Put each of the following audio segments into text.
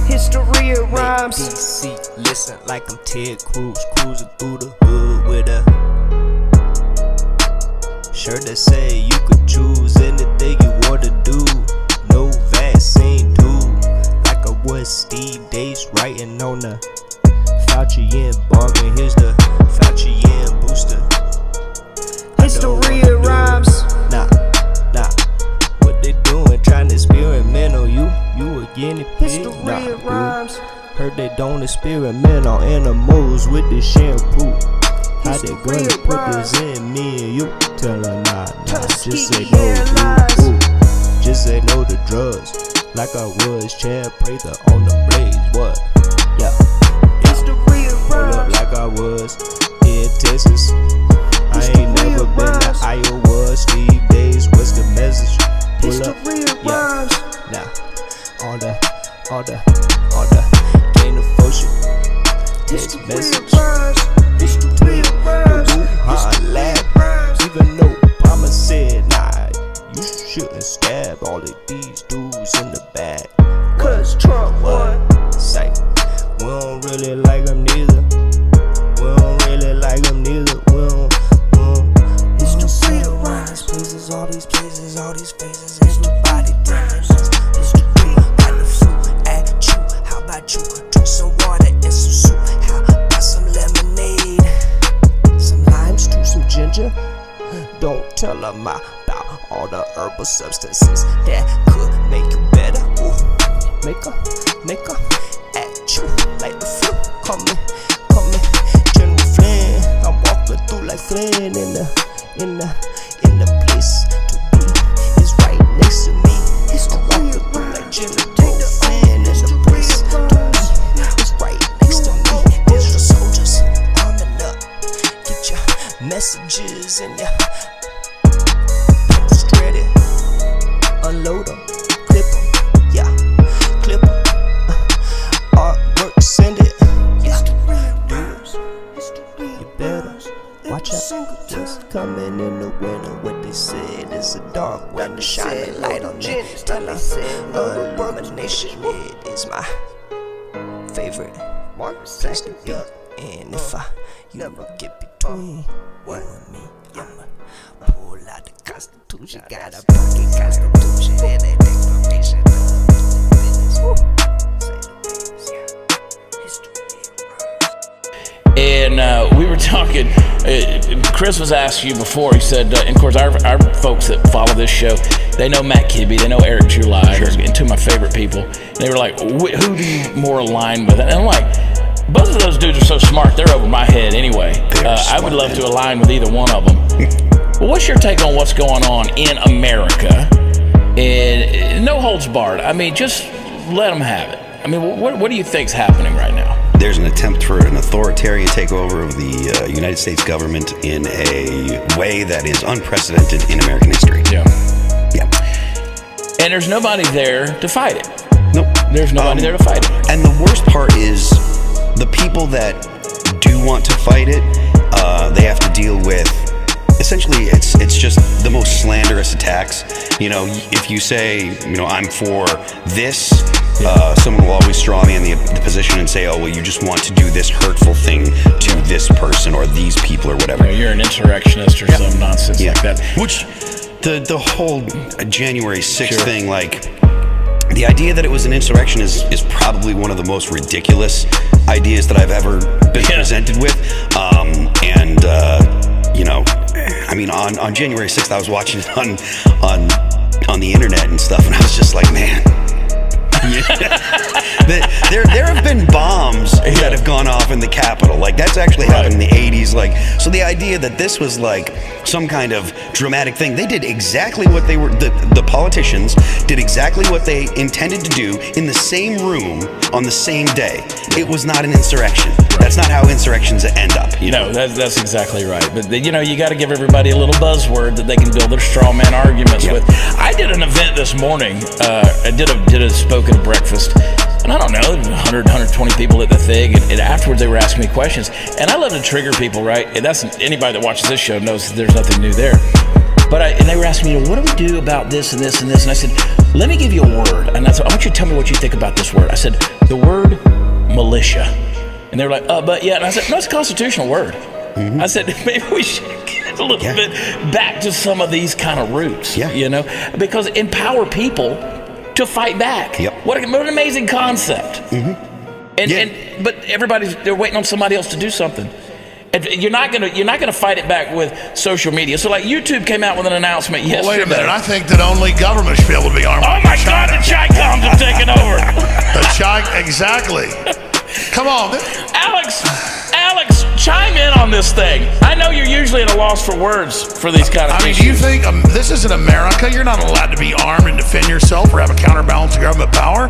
History of rhymes. DC, listen like I'm Ted Cruz, cruising through the hood with a shirt that say you could choose anything you wanna do. No vaccine, dude. Like I was Steve Dace writing on the Fauci and bargain. Here's the Fauci and booster. History of rhymes. Nah. What they doing? Trying to experiment on you? You a guinea pig? History of rhymes. Heard they don't experiment on animals with this shampoo. How they gonna put this in me and you? Tell her nah. Just say no to you. Just say no to drugs. Like I was Chad Prather on the blaze. What? Yeah. History of rhymes. Like I was in Texas. I ain't never been to Iowa. Steve Days, what's the message? Pull up. Yeah. Nah. All the gain of motion. Text message. History of rhymes. Wuhan lab. Even though Obama said, nah, you shouldn't stab all of these dudes in the back. Cause Trump won. Say, we don't really like him neither. We don't really like him neither. History of rhymes. Places, all these faces, everybody dies. History, got the flu at you. How about you? Drink some water and some soup. How about some lemonade? Some limes to some ginger. Don't tell them about all the herbal substances that could make you better. Ooh, make her at you like the flu. Coming, General Flynn. I'm walking through like Flynn in the place to be is right next to me. I'm walking through like General Flynn in the place to be is right next to me. Digital soldiers arming up. Get your messages and your post ready. Unload them, clip them, yeah, clip them. Artwork, send it. You better watch out. What's coming in the winter? What they said is a dark winter. Shine a light on it. Tell her illumination. It is my favorite place to be. And if you never get between you and me, I'ma pull out the Constitution. Got a pocket Constitution and a declaration of business. And we were talking, Chris was asking you before, he said, and of course our folks that follow this show, they know Matt Kibbe, they know Eric July, and two of my favorite people. And they were like, who do you more align with? And I'm like, both of those dudes are so smart, they're over my head anyway. I would love to align with either one of them. Well, what's your take on what's going on in America? And no holds barred. I mean, just let them have it. I mean, what do you think's happening right now? There's an attempt for an authoritarian takeover of the United States government in a way that is unprecedented in American history. Yeah. Yeah. And there's nobody there to fight it. Nope. There's nobody there to fight it. And the worst part is the people that do want to fight it, they have to deal with, essentially, it's just the most slanderous attacks. You know, if you say, I'm for this, someone will always straw man the position and say, oh, well, you just want to do this hurtful thing to this person or these people or whatever. You're an insurrectionist or some nonsense like that. Which, the whole January 6th thing, like, the idea that it was an insurrection is probably one of the most ridiculous ideas that I've ever been presented with. I mean, on January 6th, I was watching it on the internet and stuff, and I was just like, man. There have been bombs that have gone off in the Capitol. Like, that's actually happened in the 80s. Like, so the idea that this was like some kind of dramatic thing, they did exactly what they were, the politicians did exactly what they intended to do in the same room on the same day. It was not an insurrection. That's not how insurrections end up. No, that's exactly right. But you got to give everybody a little buzzword that they can build their straw man arguments with. I did an event this morning. I did a spoken breakfast, and I don't know, 100, 120 people at the thing, and afterwards they were asking me questions. And I love to trigger people, right? And that's anybody that watches this show knows there's nothing new there. And they were asking me, what do we do about this and this and this? And I said, let me give you a word. And I said, I want you to tell me what you think about this word. I said, the word militia. And they were like, but yeah. And I said, no, it's a constitutional word. Mm-hmm. I said, maybe we should get a little bit back to some of these kind of roots, because empower people to fight back. Yep. What an amazing concept. Mm-hmm. But they're waiting on somebody else to do something. And you're not gonna fight it back with social media. So like YouTube came out with an announcement yesterday. Well, wait a minute. I think that only government should be able to be armed. Oh my God, the Chi-Coms are taking over. Exactly. Come on. Alex, chime in on this thing. I know you're usually at a loss for words for these kind of things. Do you think this is in America? You're not allowed to be armed and defend yourself or have a counterbalance to government power.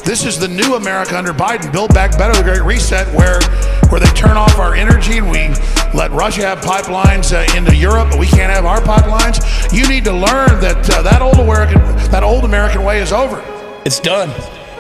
This is the new America under Biden, Build Back Better, the Great Reset, where they turn off our energy and we let Russia have pipelines into Europe, but we can't have our pipelines. You need to learn that that old American way is over. It's done.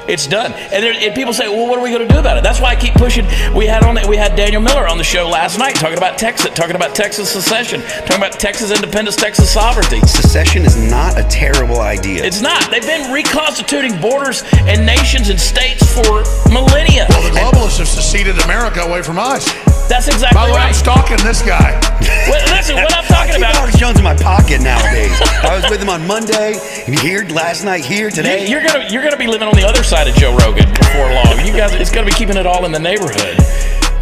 It's done. And people say, well, what are we going to do about it? That's why I keep pushing. We had Daniel Miller on the show last night talking about Texas secession, talking about Texas independence, Texas sovereignty. Secession is not a terrible idea. It's not. They've been reconstituting borders and nations and states for millennia. Well, the globalists have seceded America away from us. That's exactly right. By the way, I'm stalking this guy. Well, listen, what I'm talking about. Alex Jones in my pocket nowadays. I was with him on Monday, here last night, here today. You're gonna be living on the other side of Joe Rogan before long. You guys, it's gonna be keeping it all in the neighborhood.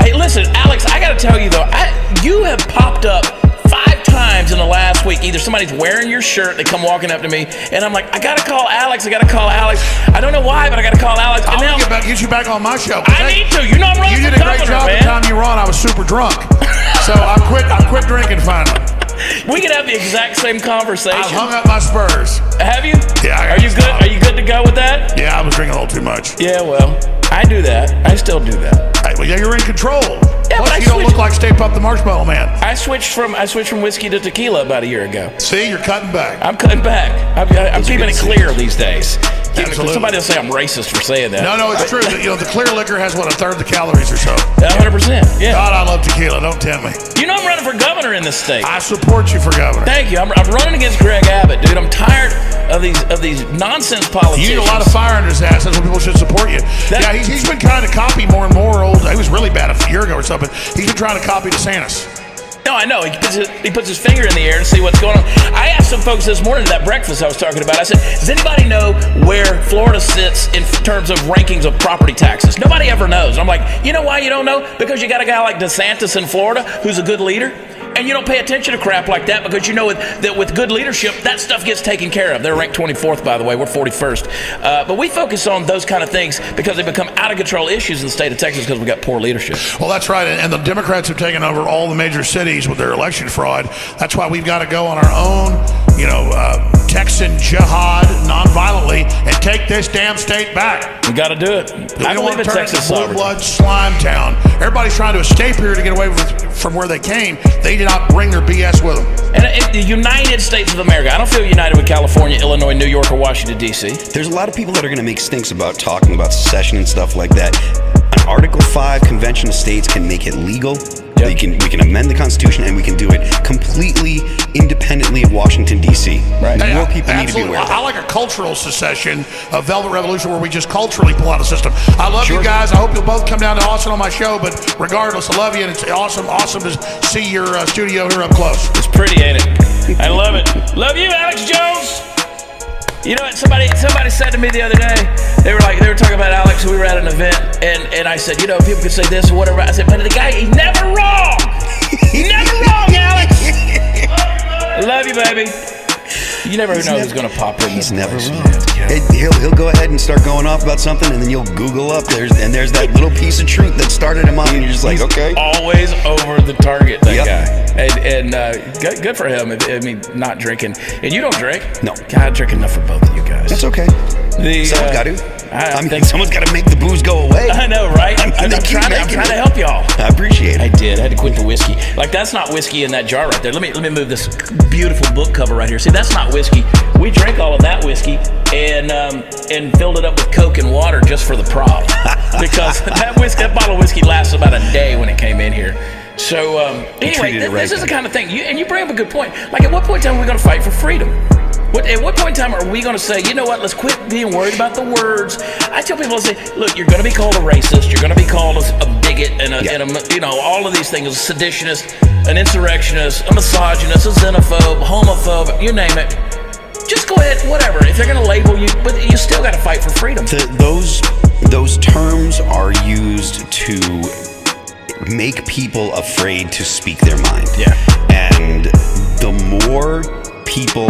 Hey, listen, Alex, I gotta tell you though, you have popped up 5 times in the last week. Either somebody's wearing your shirt, they come walking up to me, and I'm like, I gotta call Alex. I don't know why, but I gotta call Alex. I'm gonna get you back on my show. I need to. You know I'm running for governor, man. You did a great job the time you were on. I was super drunk. So I quit drinking finally. We could have the exact same conversation. I hung up my Spurs. Have you? Yeah. Are you good? Are you good to go with that? Yeah, I was drinking a little too much. Yeah, well, I do that. I still do that. Hey, well, yeah, you're in control. Yeah, plus, you don't look like Stay Puft the Marshmallow Man. I switched from whiskey to tequila about a year ago. See, you're cutting back. I'm cutting back. I'm keeping it clear these days. Somebody will say I'm racist for saying that. No, it's true. The clear liquor has a third the calories or so. 100%. Yeah. God, I love tequila. Don't tempt me. You know I'm running for governor in this state. I support you for governor. Thank you. I'm running against Greg Abbott, dude. I'm tired of these nonsense politicians. You need a lot of fire under his ass. That's when people should support you. He's been trying to copy more and more old. He was really bad a year ago or something. He's been trying to copy DeSantis. No, I know. He puts his finger in the air to see what's going on. I asked some folks this morning at that breakfast I was talking about. I said, does anybody know where Florida sits in terms of rankings of property taxes? Nobody ever knows. I'm like, you know why you don't know? Because you got a guy like DeSantis in Florida who's a good leader. And you don't pay attention to crap like that because you know that with good leadership, that stuff gets taken care of. They're ranked 24th, by the way. We're 41st. But we focus on those kind of things because they become out-of-control issues in the state of Texas because we got poor leadership. Well, that's right. And the Democrats have taken over all the major cities with their election fraud. That's why we've got to go on our own, Texan jihad nonviolently and take this damn state back. We got to do it. I believe in Texas blue blood slime town. Everybody's trying to escape here to get away from where they came. They did not bring their BS with them. And the United States of America. I don't feel united with California, Illinois, New York, or Washington, D.C. There's a lot of people that are going to make stinks about talking about secession and stuff like that. An Article 5 Convention of States can make it legal. Yep. We can amend the Constitution, and we can do it completely independently of Washington, D.C. Right. More people need to be aware of that. I like a cultural secession, a Velvet Revolution, where we just culturally pull out a system. I love you guys. I hope you'll both come down to Austin on my show, but regardless, I love you, and it's awesome to see your studio here up close. It's pretty, ain't it? I love it. Love you, Alex Jones. You know what? Somebody said to me the other day, they were talking about Alex. We were at an event, and I said, people could say this or whatever. I said, but the guy, he's never wrong. He's never wrong, Alex. Love you, baby. You never know who's going to pop in. He's never wrong. He'll go ahead and start going off about something, and then you'll Google up. There's that little piece of truth that started him on, and you're just like, okay. Always over the target, that guy. And good for him. Not drinking. And you don't drink? No. God, I drink enough for both of you guys. That's okay. Someone's got to. Someone's got to make the booze go away. I know, right? I'm trying to help y'all. I appreciate it. I did. I had to quit the whiskey. Like, that's not whiskey in that jar right there. Let me move this beautiful book cover right here. See, that's not whiskey. We drank all of that whiskey and filled it up with Coke and water just for the prop. Because that bottle of whiskey lasted about a day when it came in here. So anyway, treated it right this is the then. kind of thing. You bring up a good point. Like, at what point in time are we going to fight for freedom? At what point in time are we going to say, you know what, let's quit being worried about the words? I tell people, I say, look, you're going to be called a racist, you're going to be called a bigot, and all of these things, a seditionist, an insurrectionist, a misogynist, a xenophobe, homophobe, you name it. Just go ahead, whatever. If they're going to label you, but you still got to fight for freedom. Those terms are used to make people afraid to speak their mind. Yeah. And the more people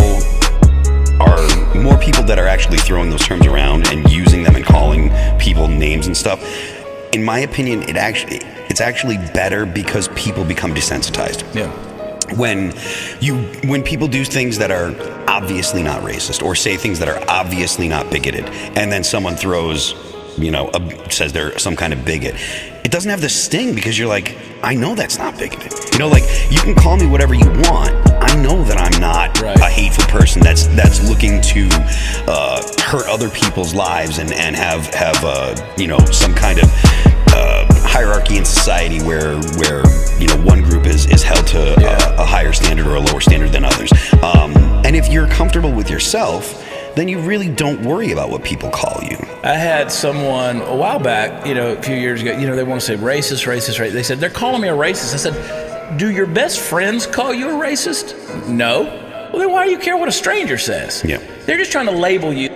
that are actually throwing those terms around and using them and calling people names and stuff, in my opinion, it's actually better because people become desensitized. Yeah. When people do things that are obviously not racist or say things that are obviously not bigoted, and then someone throws, says they're some kind of bigot, it doesn't have the sting because you're like, I know that's not bigoted. Like, you can call me whatever you want. I know that I'm not a hateful person that's looking to hurt other people's lives and have some kind of hierarchy in society where one group is held to a higher standard or a lower standard than others. And if you're comfortable with yourself, then you really don't worry about what people call you. I had someone a while back, a few years ago, they want to say racist. They said, they're calling me a racist. I said, do your best friends call you a racist? No. Well, then why do you care what a stranger says? Yeah. They're just trying to label you.